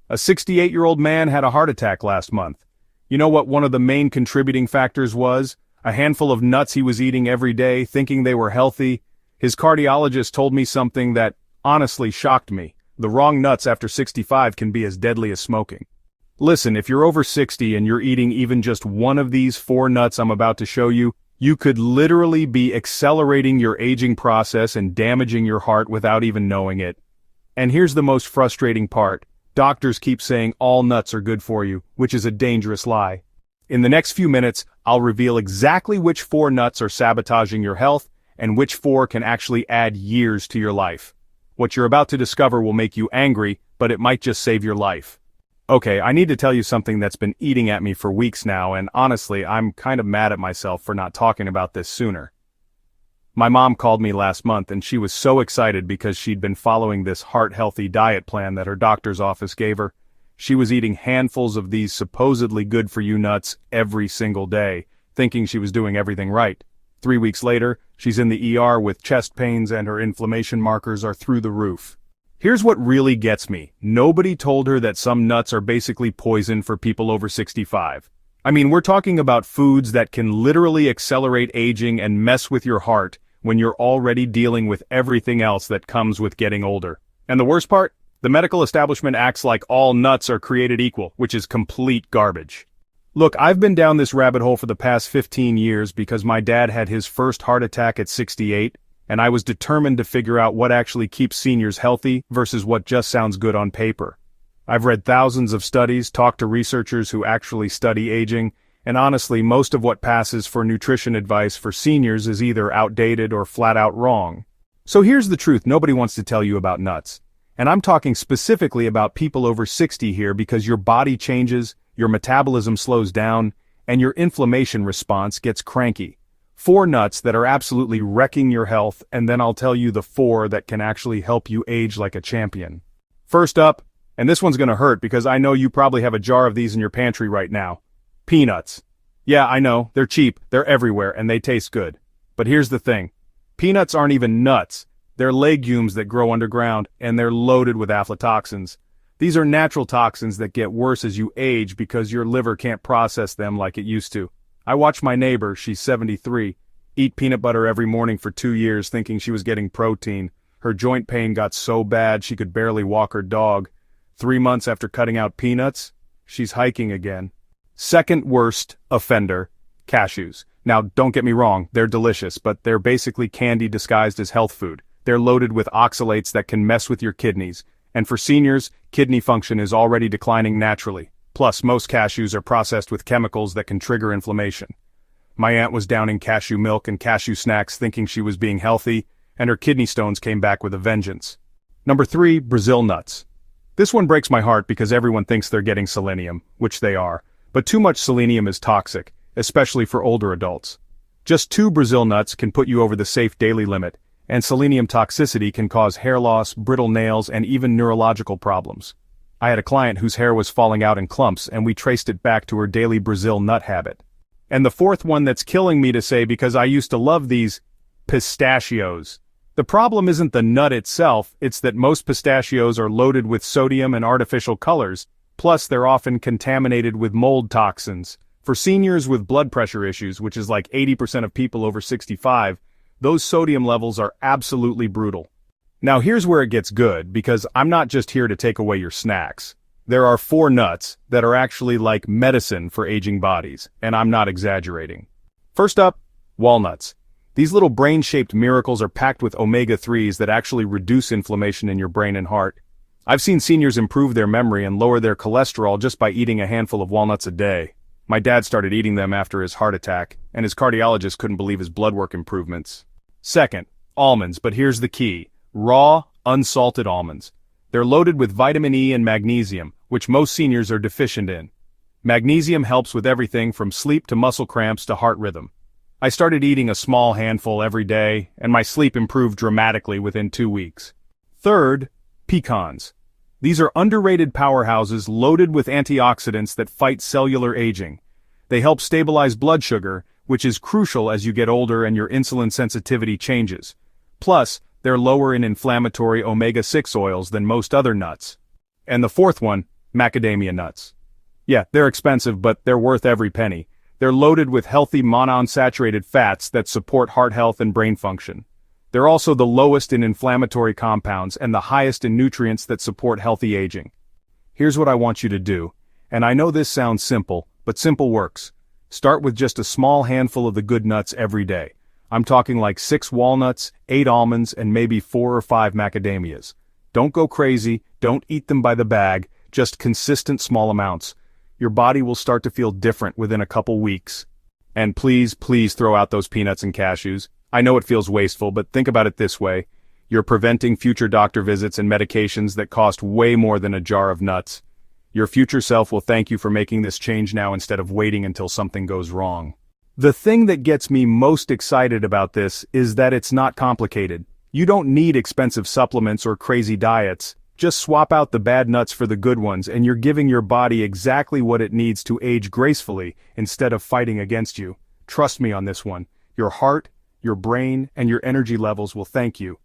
A 68-year-old man had a heart attack last month. You know what one of the main contributing factors was? A handful of nuts he was eating every day, thinking they were healthy. His cardiologist told me something that honestly shocked me. The wrong nuts after 65 can be as deadly as smoking. Listen, if you're over 60 and you're eating even just one of these 4 nuts I'm about to show you, you could literally be accelerating your aging process and damaging your heart without even knowing it. And here's the most frustrating part. Doctors keep saying all nuts are good for you, which is a dangerous lie. In the next few minutes, I'll reveal exactly which 4 nuts are sabotaging your health and which 4 can actually add years to your life. What you're about to discover will make you angry, but it might just save your life. Okay, I need to tell you something that's been eating at me for weeks now, and honestly, I'm kind of mad at myself for not talking about this sooner. My mom called me last month and she was so excited because she'd been following this heart-healthy diet plan that her doctor's office gave her. She was eating handfuls of these supposedly good-for-you nuts every single day, thinking she was doing everything right. 3 weeks later, she's in the ER with chest pains and her inflammation markers are through the roof. Here's what really gets me. Nobody told her that some nuts are basically poison for people over 65. I mean, we're talking about foods that can literally accelerate aging and mess with your heart when you're already dealing with everything else that comes with getting older. And the worst part? The medical establishment acts like all nuts are created equal, which is complete garbage. Look, I've been down this rabbit hole for the past 15 years because my dad had his first heart attack at 68, and I was determined to figure out what actually keeps seniors healthy versus what just sounds good on paper. I've read thousands of studies, talked to researchers who actually study aging, and honestly, most of what passes for nutrition advice for seniors is either outdated or flat out wrong. So here's the truth nobody wants to tell you about nuts. And I'm talking specifically about people over 60 here because your body changes, your metabolism slows down, and your inflammation response gets cranky. 4 nuts that are absolutely wrecking your health, and then I'll tell you the 4 that can actually help you age like a champion. First up, and this one's gonna hurt because I know you probably have a jar of these in your pantry right now. Peanuts. Yeah, I know, they're cheap, they're everywhere, and they taste good. But here's the thing. Peanuts aren't even nuts. They're legumes that grow underground, and they're loaded with aflatoxins. These are natural toxins that get worse as you age because your liver can't process them like it used to. I watched my neighbor, she's 73, eat peanut butter every morning for 2 years thinking she was getting protein. Her joint pain got so bad she could barely walk her dog. 3 months after cutting out peanuts, she's hiking again. Second worst offender, cashews. Now, don't get me wrong, they're delicious, but they're basically candy disguised as health food. They're loaded with oxalates that can mess with your kidneys. And for seniors, kidney function is already declining naturally. Plus, most cashews are processed with chemicals that can trigger inflammation. My aunt was downing cashew milk and cashew snacks thinking she was being healthy, and her kidney stones came back with a vengeance. Number 3, Brazil nuts. This one breaks my heart because everyone thinks they're getting selenium, which they are. But too much selenium is toxic, especially for older adults. Just 2 Brazil nuts can put you over the safe daily limit, and selenium toxicity can cause hair loss, brittle nails, and even neurological problems. I had a client whose hair was falling out in clumps, and we traced it back to her daily Brazil nut habit. And the 4th one that's killing me to say because I used to love these, pistachios. The problem isn't the nut itself, it's that most pistachios are loaded with sodium and artificial colors, plus they're often contaminated with mold toxins. For seniors with blood pressure issues, which is like 80% of people over 65, those sodium levels are absolutely brutal. Now here's where it gets good, because I'm not just here to take away your snacks. There are 4 nuts that are actually like medicine for aging bodies, and I'm not exaggerating. First up, walnuts. These little brain-shaped miracles are packed with omega-3s that actually reduce inflammation in your brain and heart. I've seen seniors improve their memory and lower their cholesterol just by eating a handful of walnuts a day. My dad started eating them after his heart attack, and his cardiologist couldn't believe his blood work improvements. Second, almonds, but here's the key. Raw, unsalted almonds. They're loaded with vitamin E and magnesium, which most seniors are deficient in. Magnesium helps with everything from sleep to muscle cramps to heart rhythm. I started eating a small handful every day, and my sleep improved dramatically within 2 weeks. Third, pecans. These are underrated powerhouses loaded with antioxidants that fight cellular aging. They help stabilize blood sugar, which is crucial as you get older and your insulin sensitivity changes. Plus, they're lower in inflammatory omega-6 oils than most other nuts. And the 4th one, Macadamia nuts. Yeah, they're expensive, but they're worth every penny. They're loaded with healthy monounsaturated fats that support heart health and brain function. They're also the lowest in inflammatory compounds and the highest in nutrients that support healthy aging. Here's what I want you to do, and I know this sounds simple, but simple works. Start with just a small handful of the good nuts every day. I'm talking like 6 walnuts, 8 almonds, and maybe 4 or 5 macadamias. Don't go crazy, don't eat them by the bag, just consistent small amounts. Your body will start to feel different within a couple weeks. And please throw out those peanuts and cashews. I know it feels wasteful, but think about it this way. You're preventing future doctor visits and medications that cost way more than a jar of nuts. Your future self will thank you for making this change now instead of waiting until something goes wrong. The thing that gets me most excited about this is that it's not complicated. You don't need expensive supplements or crazy diets. Just swap out the bad nuts for the good ones and you're giving your body exactly what it needs to age gracefully instead of fighting against you. Trust me on this one. Your heart, your brain, and your energy levels will thank you.